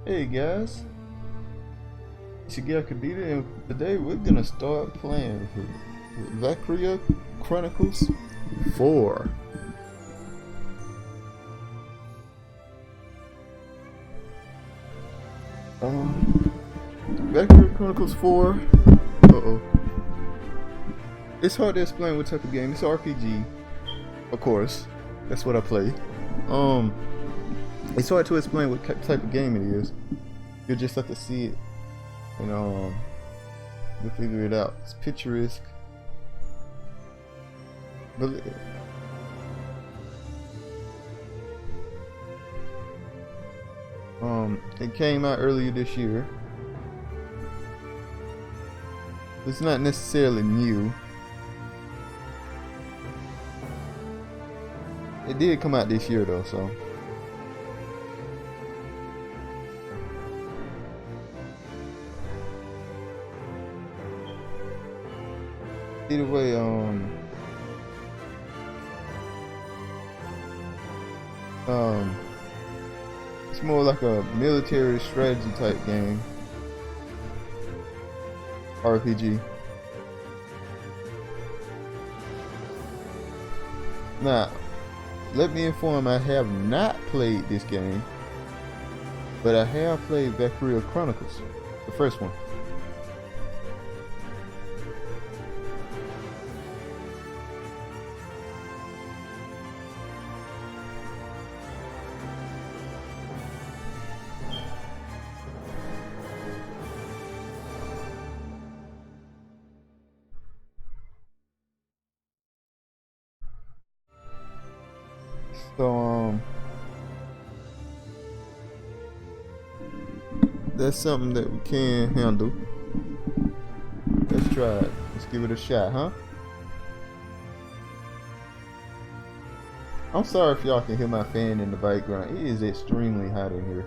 Hey guys, it's your girl Kadita, and today we're gonna start playing Valkyria Chronicles 4. Valkyria Chronicles 4. Uh-oh. It's hard to explain what type of game. It's RPG, of course. That's what I play. It's hard to explain what type of game it is. You'll just have to see it, and you'll figure it out. It's picturesque, but it came out earlier this year. It's not necessarily new. It did come out this year though, so. Either way, it's more like a military strategy type game. RPG. Now, let me inform, I have not played this game, but I have played Valkyria Chronicles, the first one. So that's something that we can handle. Let's try it. Let's give it a shot, huh? I'm sorry if y'all can hear my fan in the background. It is extremely hot in here.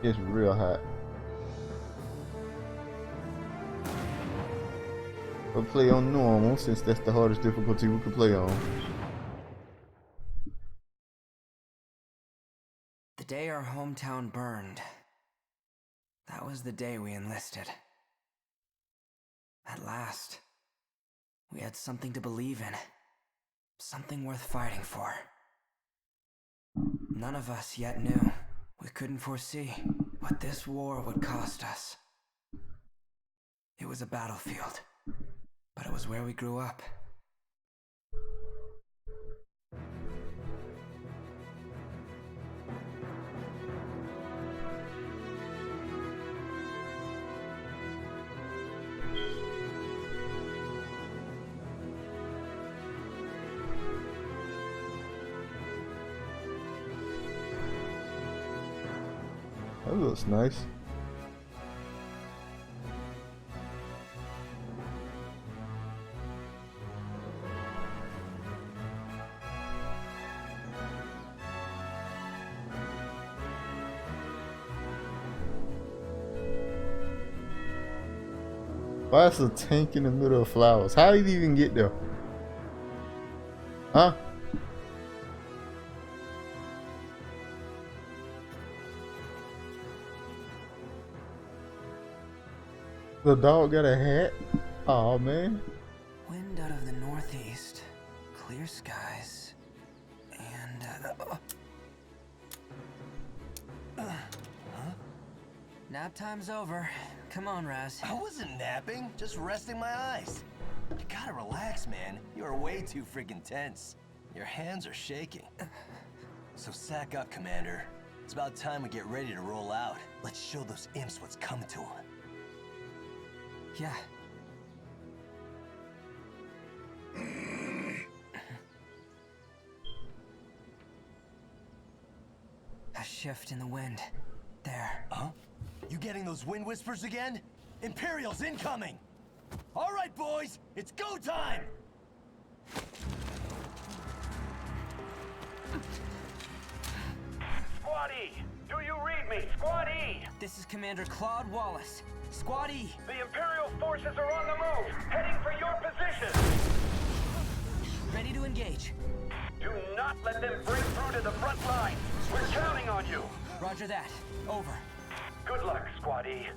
It's real hot. We'll play on normal since that's the hardest difficulty we could play on. The day our hometown burned, that was the day we enlisted. At last, we had something to believe in, something worth fighting for. None of us yet knew, we couldn't foresee what this war would cost us. It was a battlefield, but it was where we grew up. That looks nice. Why is a tank in the middle of flowers? How did he even get there? Huh? The dog got a hat? Aw, man. Wind out of the northeast, clear skies, and nap time's over. Come on, Raz. I wasn't napping, just resting my eyes. You gotta relax, man. You are way too freaking tense. Your hands are shaking. So sack up, Commander. It's about time we get ready to roll out. Let's show those imps what's coming to them. Yeah. A shift in the wind. There. Huh? You getting those wind whispers again? Imperials incoming! All right, boys, it's go time! Squad E, do you read me? Squad E! This is Commander Claude Wallace. Squad E! The Imperial forces are on the move, heading for your position! Ready to engage. Do not let them break through to the front line. We're counting on you. Roger that. Over. Good luck, Squad E.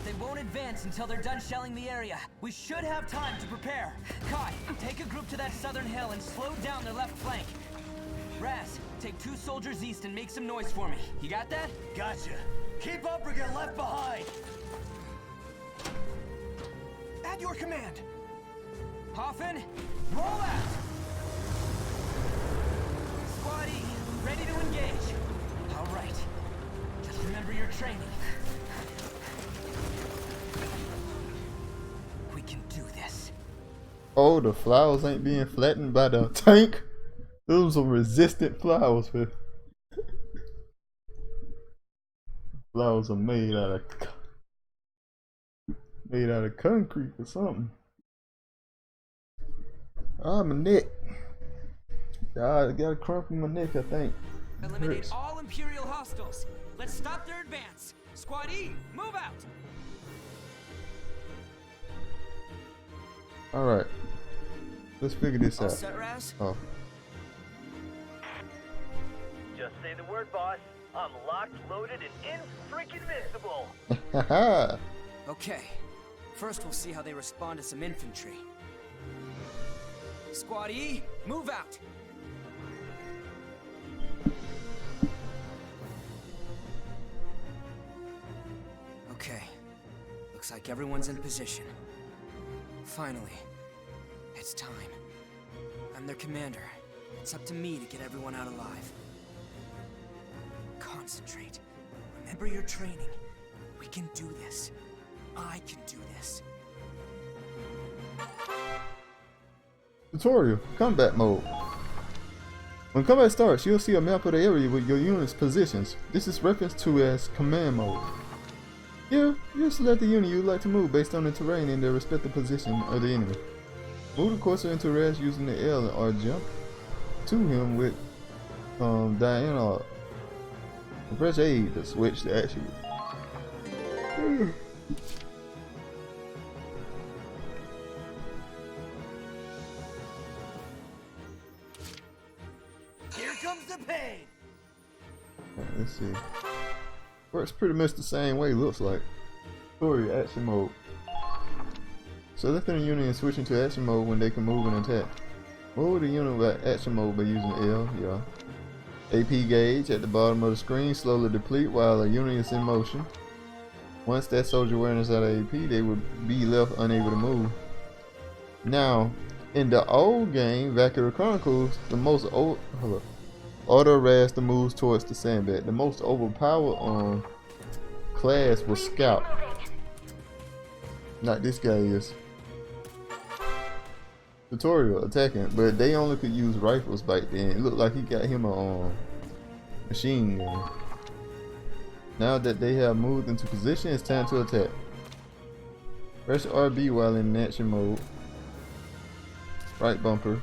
They won't advance until they're done shelling the area. We should have time to prepare. Kai, take a group to that southern hill and slow down their left flank. Raz, take 2 soldiers east and make some noise for me. You got that? Gotcha. Keep up or get left behind. At your command. Hoffman, roll out! Squad E, ready to engage. All right. Just remember your training. We can do this. Oh, the flowers ain't being flattened by the tank. Those are resistant flowers, man. Flowers are made out of concrete or something. Ah, my neck. I got a crump in my neck, I think. Eliminate Hurts. all Imperial hostiles. Let's stop their advance. Squad E, move out. All right, let's figure this All out. set, Raz? Oh, Just say the word, boss. I'm locked, loaded, and in-freaking-vincible. haha. Okay. First, we'll see how they respond to some infantry. Squad E, move out. Okay. Looks like everyone's in position. Finally. It's time. I'm their commander. It's up to me to get everyone out alive. Concentrate. Remember your training. We can do this. I can do this. Tutorial, combat mode. When combat starts, you'll see a map of the area with your unit's positions. This is referenced to as command mode. Here, you'll select the unit you'd like to move based on the terrain and their respective position of the enemy. Move the cursor into Raz using the L or jump to him with diagonal. Press A to switch the action. Here comes the pain. Let's see. Works pretty much the same way, looks like. Story action mode. Selecting a unit and switching to action mode when they can move and attack. Move the unit by action mode by using L, yeah. AP gauge at the bottom of the screen slowly deplete while a unit is in motion. Once that soldier awareness out of AP, they would be left unable to move. Now, in the old game, Valkyria Chronicles, the most auto Raz the moves towards the sandbag. The most overpowered class was Scout. Not this guy is. Tutorial attacking, but they only could use rifles back then. It looked like he got him a machine gun. Now that they have moved into position, it's time to attack. Press RB while in action mode. Right bumper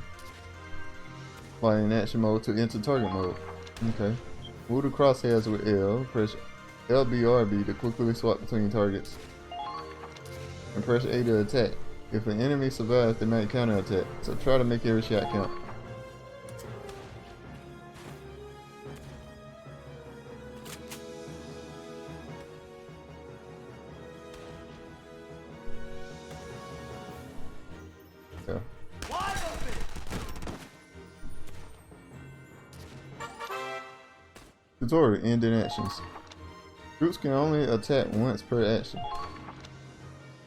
while in action mode to enter target mode. Okay. Move the crosshairs with L. Press LB/RB to quickly swap between targets. And press A to attack. If an enemy survives, they might counter attack. So try to make every shot count. Yeah. Wide open. Tutorial ending actions. Troops can only attack once per action.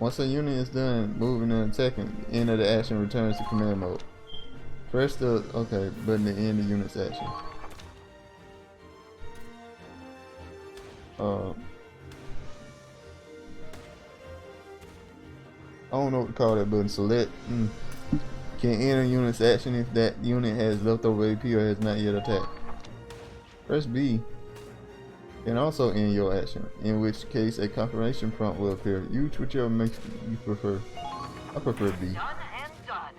Once a unit is done moving and attacking, the end of the action returns to command mode. Press the OK button to end the unit's action. I don't know what to call that button. Select can end a unit's action if that unit has leftover AP or has not yet attacked. Press B can also end your action, in which case a confirmation prompt will appear. Use whichever makes you prefer. I prefer B. Done and done.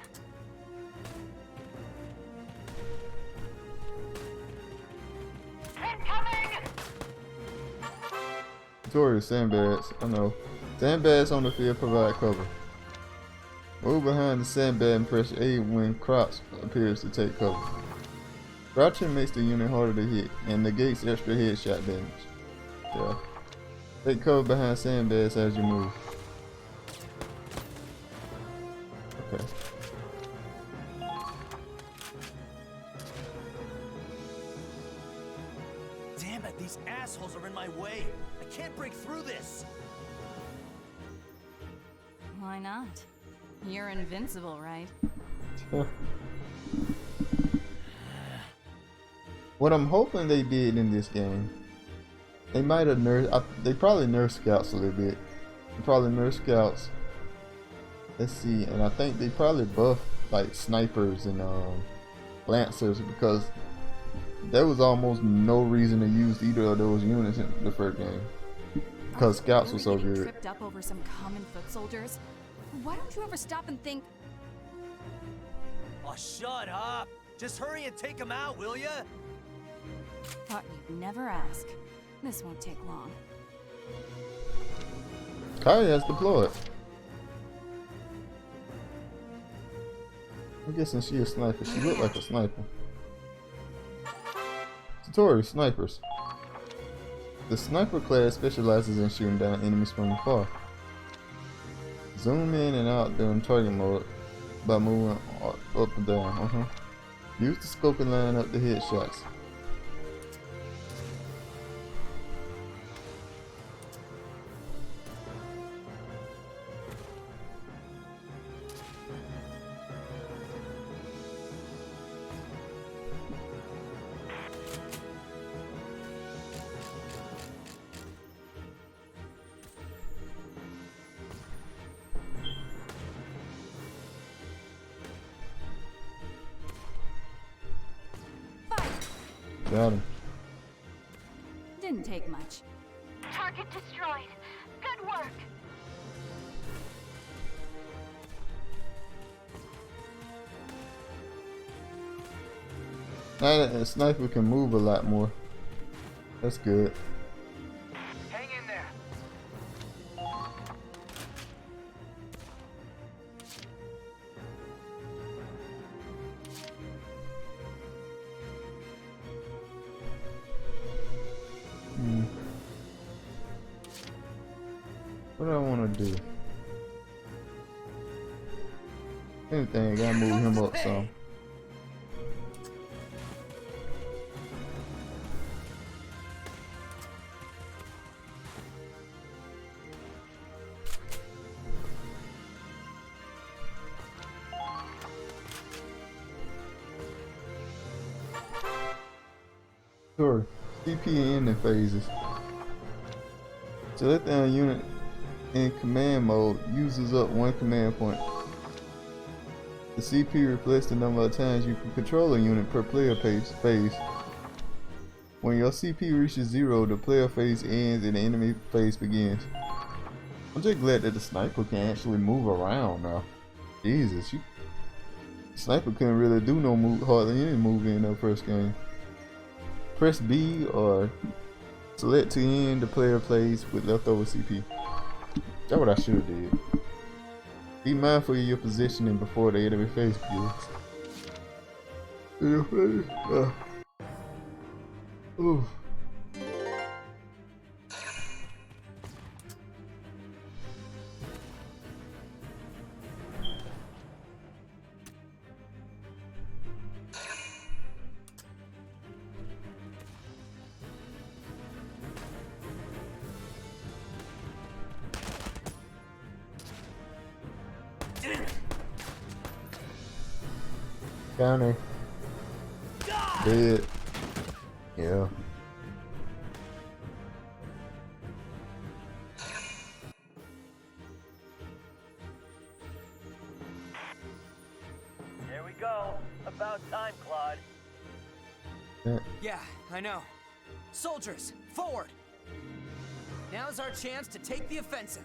Incoming! Tutorial sandbags. I know. Sandbags on the field provide cover. Move behind the sandbag and press A when Crops appears to take cover. Crouching makes the unit harder to hit and negates extra headshot damage. Yeah. Take cover behind sandbags as you move. Okay. Damn it, these assholes are in my way. I can't break through this. Why not? You're invincible, right? What I'm hoping they did in this game, they might have they probably nerfed scouts a little bit. They probably nerfed scouts. Let's see, and I think they probably buffed like snipers and lancers, because there was almost no reason to use either of those units in the first game because scouts were so Really good. Tripped up over some common foot soldiers? Why don't you ever stop and think? Oh, shut up. Just hurry and take them out, will ya? Thought you'd never ask. This won't take long. Kai has deployed. I'm guessing she a sniper. She looked like a sniper. Tutorial snipers. The sniper class specializes in shooting down enemies from afar. Zoom in and out during target mode by moving up and down. Use the scope and line up the headshots. Got him. Didn't take much. Target destroyed. Good work. Now that a sniper can move a lot more. That's good. Hang in there. What do I want to do? Anything, gotta move him up some. Sure, CP and ending phases. Select the unit in command mode uses up 1 command point. The CP reflects the number of times you can control a unit per player phase. When your CP reaches 0, the player phase ends and the enemy phase begins. I'm just glad that the sniper can actually move around now. Jesus, sniper couldn't really do no move, hardly any moving in the first game. Press B or select to end the player phase with leftover CP. That's what I should have did. Be mindful of your positioning before the enemy phase begins. Ooh. Counter. Dead. Yeah. Here we go. About time, Claude. Yeah, I know. Soldiers, forward! Now's our chance to take the offensive.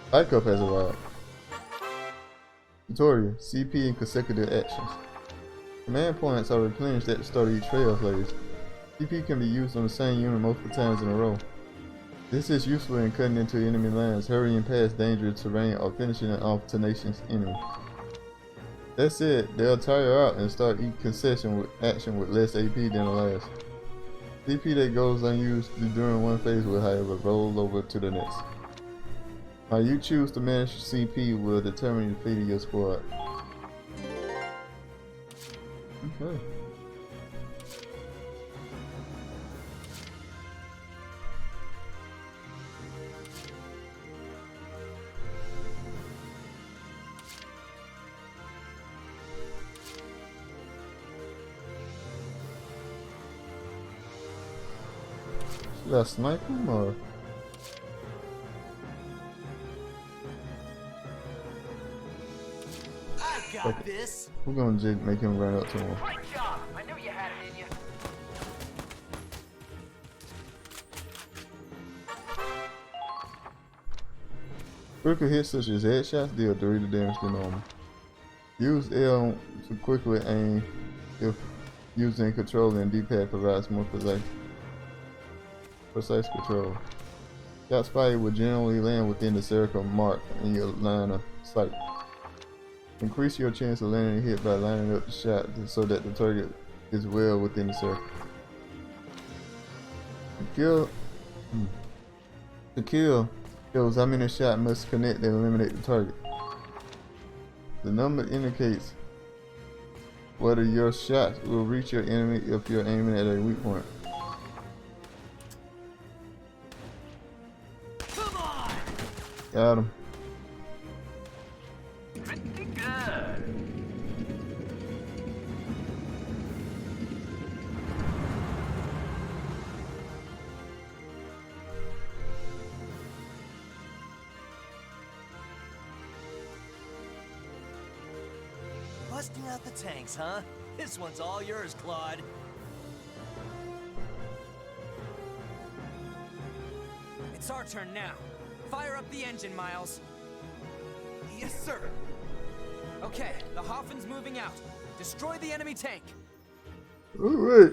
Backup has arrived. Tutorial, CP and consecutive actions. Command points are replenished at the start of each trail phase. CP can be used on the same unit multiple times in a row. This is useful in cutting into enemy lines, hurrying past dangerous terrain, or finishing an off tenacious enemy. That said, they'll tire out and start each concession with action with less AP than the last. CP that goes unused during one phase will, however, roll over to the next. How you choose to manage CP will determine the fate of your squad. Okay. Should I snipe him or? I got this. We're gonna just make him run up to him. Great job! I knew you had it in you. Critical hits such as headshots deal greater damage than normal. Use L to quickly aim if using control and D-pad provides more precise control. Shots fired will generally land within the circle marked in your line of sight. Increase your chance of landing a hit by lining up the shot so that the target is well within the circle. To kill shows how many shots must connect and eliminate the target. The number indicates whether your shots will reach your enemy if you're aiming at a weak point. Come on! Got him. Pretty good. Busting out the tanks, huh? This one's all yours, Claude. It's our turn now. Fire up the engine, Miles. Yes, sir. Okay, the Hoffen's moving out. Destroy the enemy tank. Alright.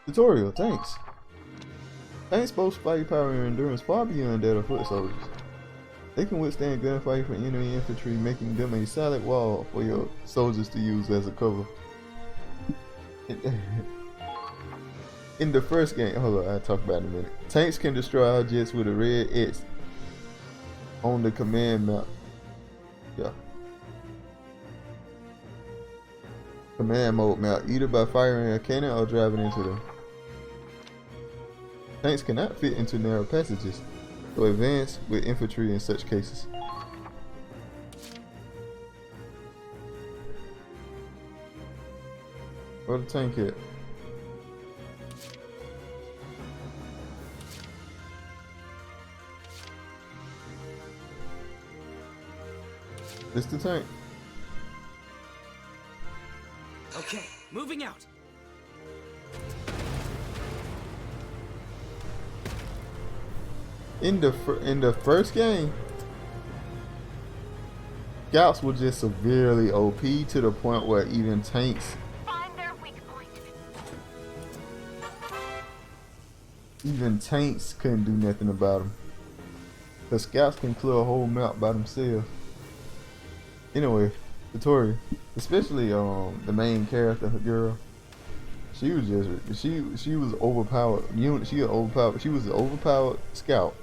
Tutorial, thanks. Tanks boast firepower and endurance far beyond that of foot soldiers. They can withstand gunfire from enemy infantry, making them a solid wall for your soldiers to use as a cover. In the first game, hold on, I'll talk about it in a minute. Tanks can destroy objects with a red X on the command map. Yeah. Command mode map, either by firing a cannon or driving into them. Tanks cannot fit into narrow passages, so advance with infantry in such cases. Where the tank at? This the tank. Okay, moving out. In the first game, scouts were just severely OP to the point where even tanks, couldn't do nothing about them. The scouts can clear a whole map by themselves. Anyway, tutorial, especially the main character, the girl. She was just she was overpowered. She was an overpowered scout.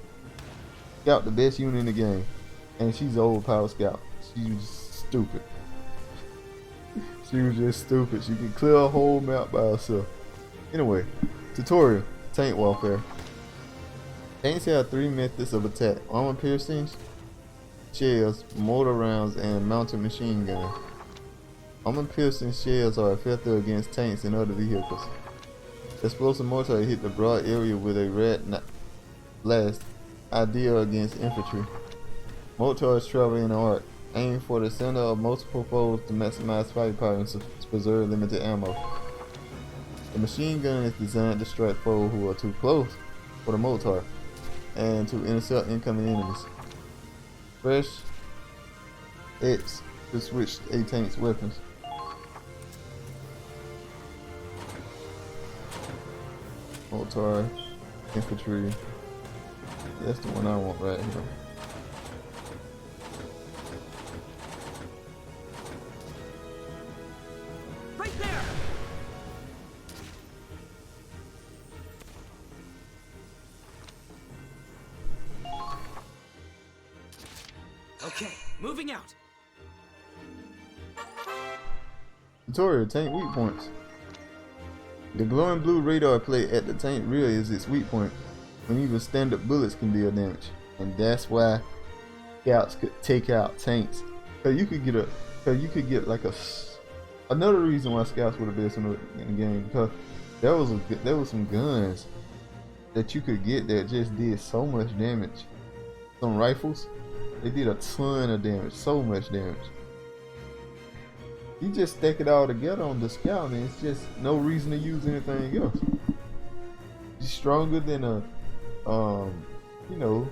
Scout, the best unit in the game, and she's an overpowered scout. She was stupid. She was just stupid. She could clear a whole map by herself. Anyway, tutorial, tank warfare. Tanks have 3 methods of attack: armor piercings, shells, mortar rounds, and mounted machine gun. Armor piercing shells are effective against tanks and other vehicles. Explosive mortar hit the broad area with a red blast, ideal against infantry. Mortars travel in an arc. Aim for the center of multiple foes to maximize firepower and preserve limited ammo. The machine gun is designed to strike foes who are too close for the mortar and to intercept incoming enemies. Fresh X to switch a tank's weapons. Mortar, infantry. That's the one I want right here. Okay, moving out. Tutorial, tank weak points. The glowing blue radar plate at the tank rear is its weak point. When even standard bullets can deal damage. And that's why scouts could take out tanks. Cause you could get like another reason why scouts were the best in the game, because there was some guns that you could get that just did so much damage. Some rifles, they did a ton of damage, so much damage. You just stack it all together on the scout and it's just no reason to use anything else. It's stronger than a you know,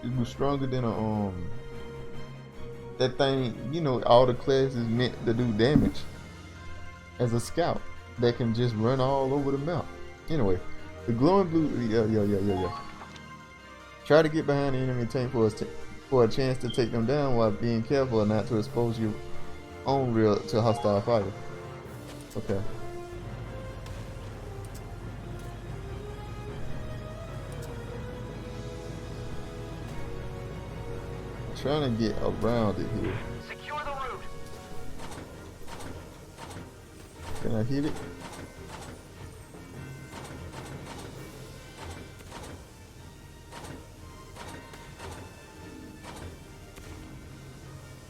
it was stronger than a that thing, you know, all the classes meant to do damage as a scout that can just run all over the map. Anyway, the glowing blue, yeah. Try to get behind the enemy tank for a chance to take them down while being careful not to expose your own rear to hostile fire. Okay. Trying to get around it here. Secure the route. Can I hit it?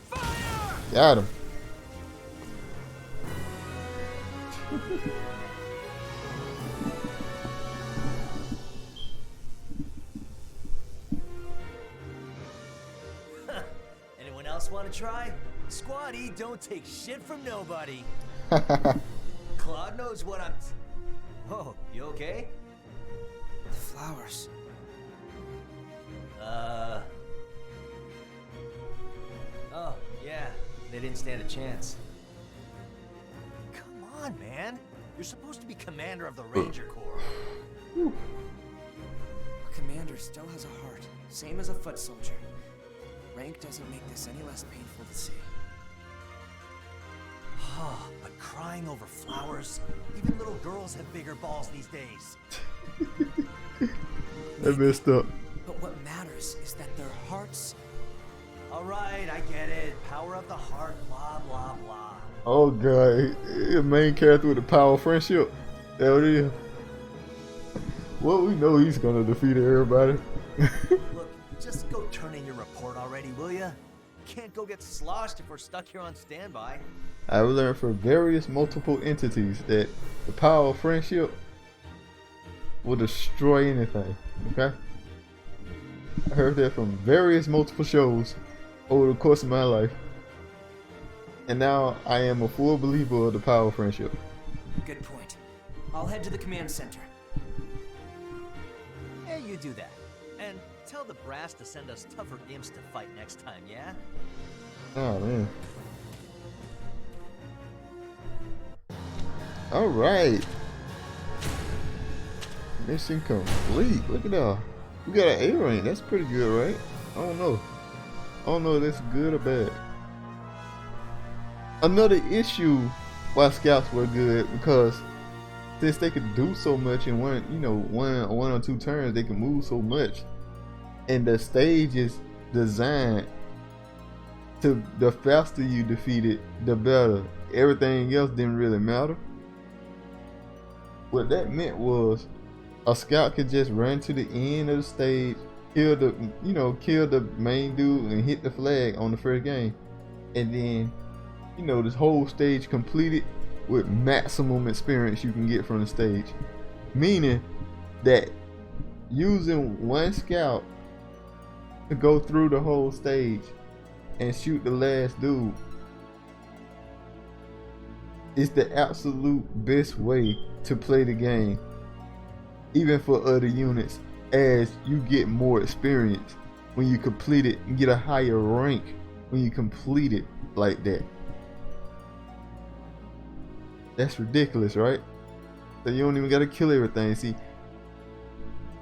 Fire! Got him. Anyone else want to try? Squatty don't take shit from nobody. Claude knows what I'm... Whoa, you okay? The flowers. Oh, yeah. They didn't stand a chance. Come on, man. You're supposed to be commander of the Ranger Corps. A commander still has a heart, same as a foot soldier. Rank doesn't make this any less painful to see. But crying over flowers, even little girls have bigger balls these days. I messed up. But what matters is that their hearts... All right, I get it. Power of the heart, blah, blah, blah. Oh god, the main character with the power of friendship. That what it is. Well, we know he's gonna defeat everybody. Look, just go turn in your report already, will ya? Can't go get sloshed if we're stuck here on standby. I've learned from various multiple entities that the power of friendship will destroy anything. Okay? I heard that from various multiple shows over the course of my life. And now I am a full believer of the power of friendship. Good point. I'll head to the command center. Yeah, you do that. And tell the brass to send us tougher imps to fight next time, yeah? Oh man. Alright. Mission complete. Look at that. We got an A rank. That's pretty good, right? I don't know if that's good or bad. Another issue why scouts were good, because since they could do so much in one or two turns, they can move so much, and the stage is designed to, the faster you defeat it, the better. Everything else didn't really matter. What that meant was a scout could just run to the end of the stage, kill the main dude and hit the flag on the first game, and then this whole stage completed with maximum experience you can get from the stage. Meaning that using one scout to go through the whole stage and shoot the last dude is the absolute best way to play the game, even for other units, as you get more experience when you complete it and get a higher rank when you complete it like that. That's ridiculous, right? So you don't even gotta kill everything. See,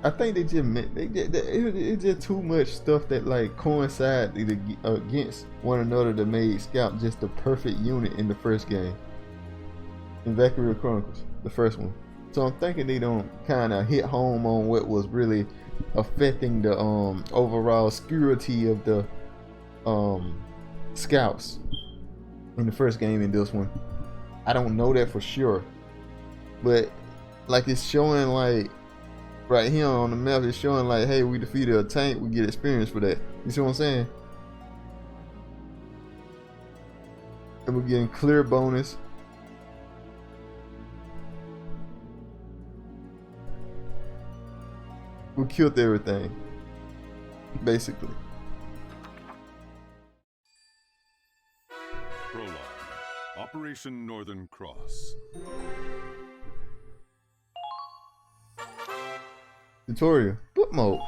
I think they just meant it's just too much stuff that like coincide against one another that made Scout just the perfect unit in the first game, in Valkyria Chronicles, the first one. So I'm thinking they don't kind of hit home on what was really affecting the overall security of the scouts in the first game in this one. I don't know that for sure, but like it's showing like right here on the map, it's showing like, hey, we defeated a tank, we get experience for that. You see what I'm saying? And we're getting clear bonus. We killed everything, basically. Prologue. Operation Northern Cross. Tutorial. Book mode.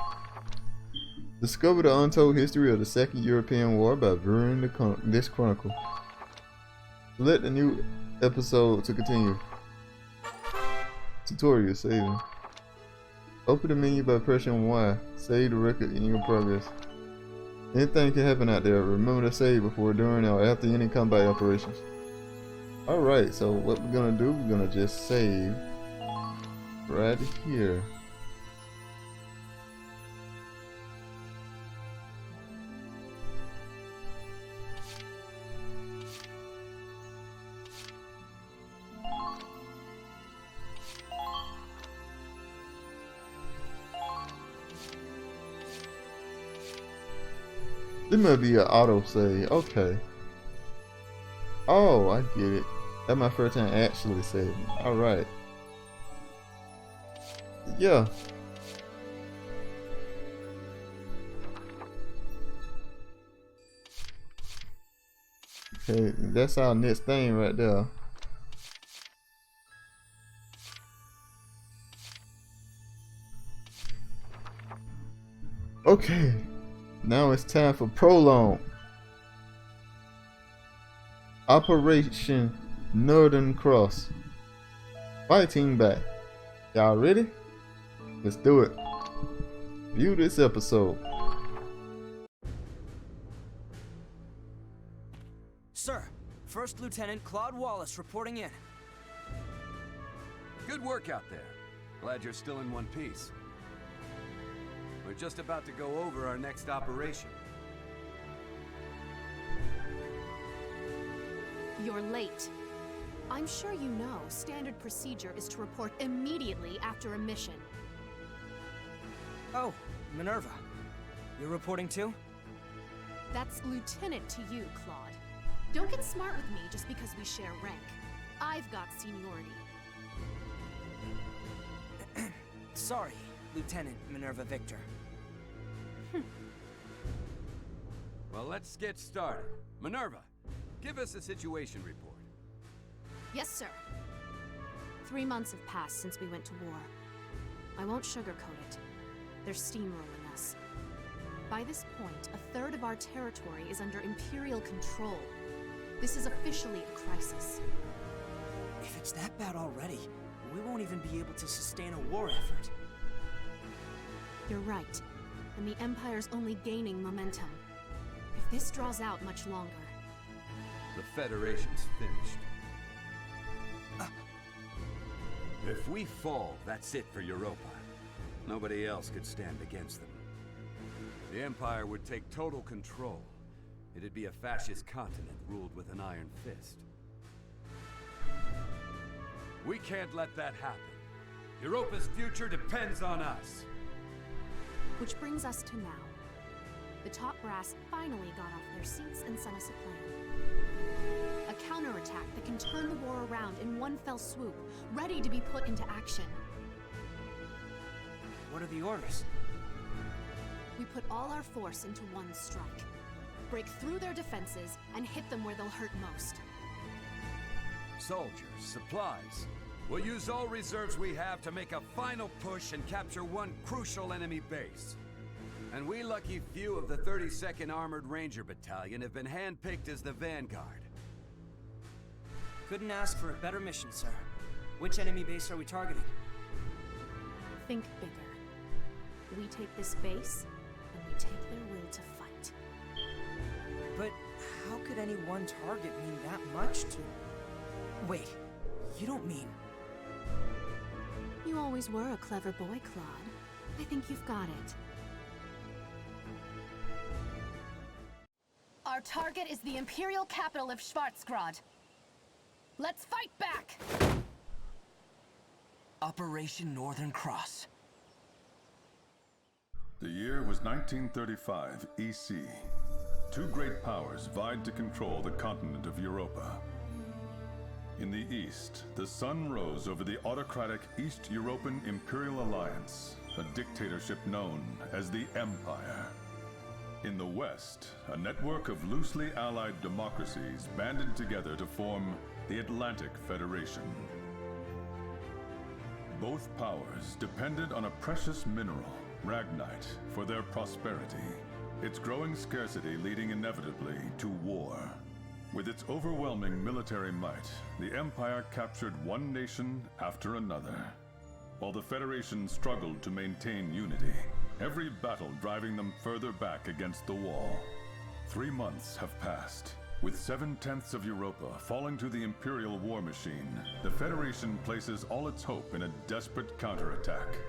Discover the untold history of the Second European War by viewing this chronicle. Select the new episode to continue. Tutorial saving. Open the menu by pressing Y. Save the record in your progress. Anything can happen out there. Remember to save before, during, or after any combat operations. Alright, so what we're gonna do, we're gonna just save right here. This might be an auto save. Okay. Oh, I get it. That's my first time actually saving. Alright. Yeah. Okay, that's our next thing right there. Okay. Now it's time for Prologue. Operation Northern Cross. Fighting back. Y'all ready? Let's do it. View this episode. Sir, First Lieutenant Claude Wallace reporting in. Good work out there. Glad you're still in one piece. We're just about to go over our next operation. You're late. I'm sure you know standard procedure is to report immediately after a mission. Oh, Minerva. You're reporting too? That's lieutenant to you, Claude. Don't get smart with me just because we share rank. I've got seniority. Sorry, Lieutenant Minerva Victor. Well, let's get started. Minerva, give us a situation report. Yes, sir. 3 months have passed since we went to war. I won't sugarcoat it. They're steamrolling us. By this point, 1/3 of our territory is under Imperial control. This is officially a crisis. If it's that bad already, we won't even be able to sustain a war effort. You're right. And the Empire's only gaining momentum. If this draws out much longer... The Federation's finished. If we fall, that's it for Europa. Nobody else could stand against them. The Empire would take total control. It'd be a fascist continent ruled with an iron fist. We can't let that happen. Europa's future depends on us. Which brings us to now. The top brass finally got off their seats and sent us a plan. A counterattack that can turn the war around in one fell swoop, ready to be put into action. What are the orders? We put all our force into one strike. Break through their defenses and hit them where they'll hurt most. Soldiers, supplies. We'll use all reserves we have to make a final push and capture one crucial enemy base. And we lucky few of the 32nd Armored Ranger Battalion have been handpicked as the vanguard. Couldn't ask for a better mission, sir. Which enemy base are we targeting? Think bigger. We take this base, and we take their will to fight. But how could any one target mean that much to... Wait, you don't mean... You always were a clever boy, Claude. I think you've got it. Our target is the Imperial capital of Schwarzgrad. Let's fight back! Operation Northern Cross. The year was 1935 EC. Two great powers vied to control the continent of Europa. In the east, the sun rose over the autocratic East European Imperial Alliance, a dictatorship known as the Empire. In the west, a network of loosely allied democracies banded together to form the Atlantic Federation. Both powers depended on a precious mineral, Ragnite, for their prosperity, its growing scarcity leading inevitably to war. With its overwhelming military might, the Empire captured one nation after another, while the Federation struggled to maintain unity, every battle driving them further back against the wall. 3 months have passed. With 7/10 of Europa falling to the Imperial war machine, the Federation places all its hope in a desperate counterattack.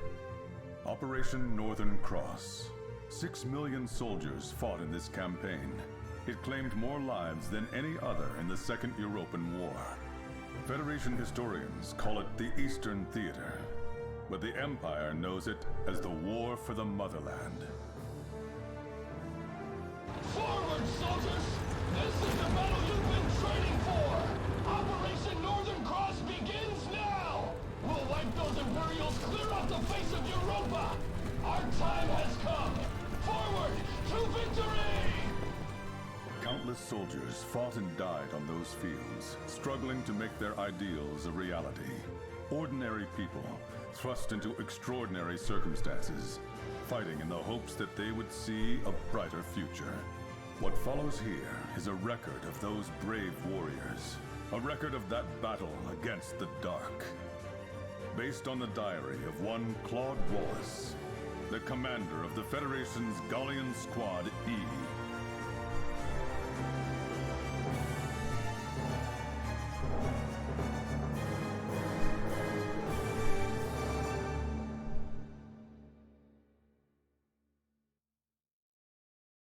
Operation Northern Cross. 6 million soldiers fought in this campaign. It claimed more lives than any other in the Second European War. Federation historians call it the Eastern Theater, but the Empire knows it as the War for the Motherland. Forward, soldiers! This is the battle you've been training for! Operation Northern Cross begins now! We'll wipe those Imperials clear off the face of Europa! Our time has come! Forward to victory! Countless soldiers fought and died on those fields, struggling to make their ideals a reality. Ordinary people, thrust into extraordinary circumstances, fighting in the hopes that they would see a brighter future. What follows here is a record of those brave warriors, a record of that battle against the dark. Based on the diary of one Claude Wallace, the commander of the Federation's Galleon Squad E.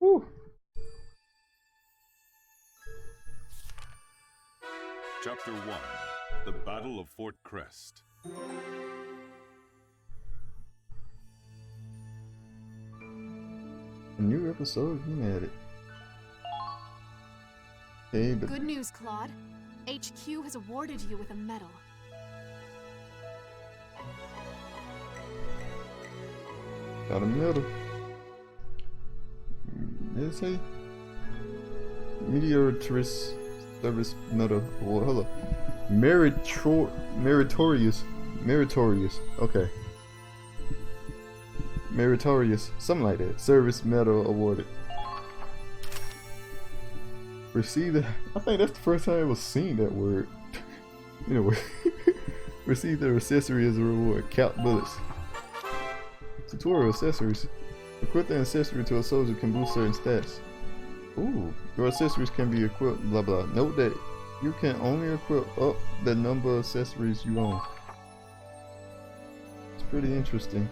Whew. Chapter 1. The Battle of Fort Crest. A new episode, you made it. Hey, but Good news, Claude. HQ has awarded you with a medal. got a medal. Is he? Meritorious Service Medal. Well, hello. Meritorious. Okay. Meritorious. Something like that. Service Medal awarded. Receive the. I think that's the first time I ever seen that word. Anyway. Receive the accessory as a reward. Cap bullets. Tutorial accessories. Equip the accessory to a soldier can boost certain stats. Ooh, your accessories can be equipped, blah blah. Note that you can only equip up the number of accessories you own. It's pretty interesting.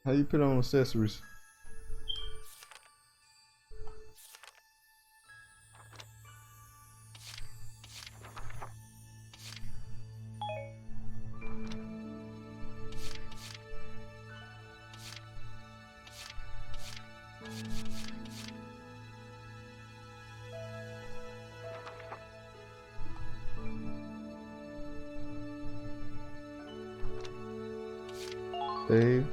How you put on accessories? Save.